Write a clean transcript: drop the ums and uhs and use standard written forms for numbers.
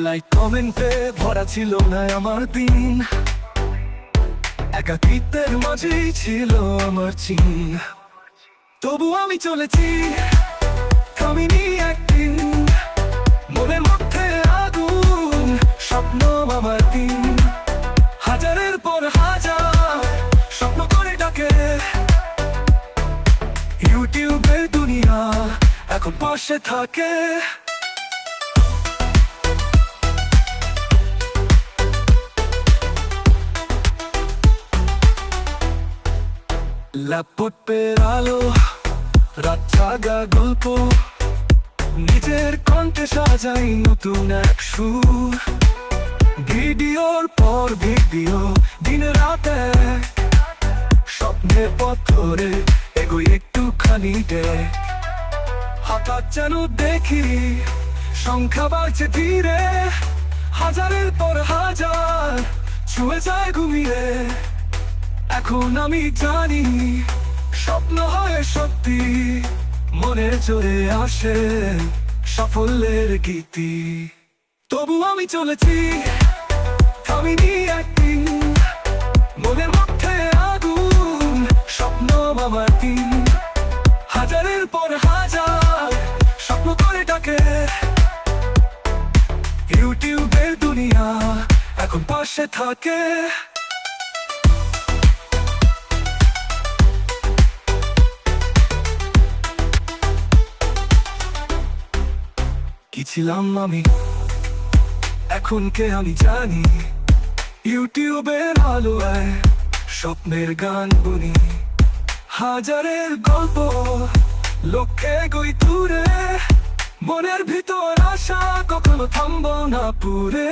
Like কমেন্টে ভরা ছিল না আমার দিন, একাকিত্বের মাঝেই ছিল আমার চিন। তবু আমি চলেছি, থামিনি একদিন, মনের মধ্যে আগুন, স্বপ্ন আমার দিন। হাজারের পর হাজার স্বপ্ন করে ডাকে, ইউটিউবের দুনিয়া এখন পাশে থাকে। ল্যাপটপের আলো, রাত জাগা গল্প, নিজের কণ্ঠে সাজাই নতুন এক সুর। ভিডিওর পর ভিডিও, দিনে রাতে স্বপ্নের পথ ধরে এগোই একটুখানি ডে। হঠাৎ যেন দেখি সংখ্যা বাড়ছে ধীরে, হাজারের পর হাজার ছুঁয়ে যায় ঘুমিয়ে। এখন আমি জানি স্বপ্ন হয় সত্যি, মনে চলে আসে সাফল্যের গীতি। তবু আমি চলেছি, থামিনি একদিন, মনের মধ্যে আগুন, স্বপ্ন আমার দিন। হাজারের পর হাজার স্বপ্ন করে ডাকে, ইউটিউবের দুনিয়া এখন পাশে থাকে। কি ছিলাম আমি, এখন কে আমি জানি। ইউটিউবের আলোয় স্বপ্নের গান বুনি, হাজারের গল্প, লক্ষ্যে গই দূরে। মনের ভিতর আশা কখনো থামবো না পুরে।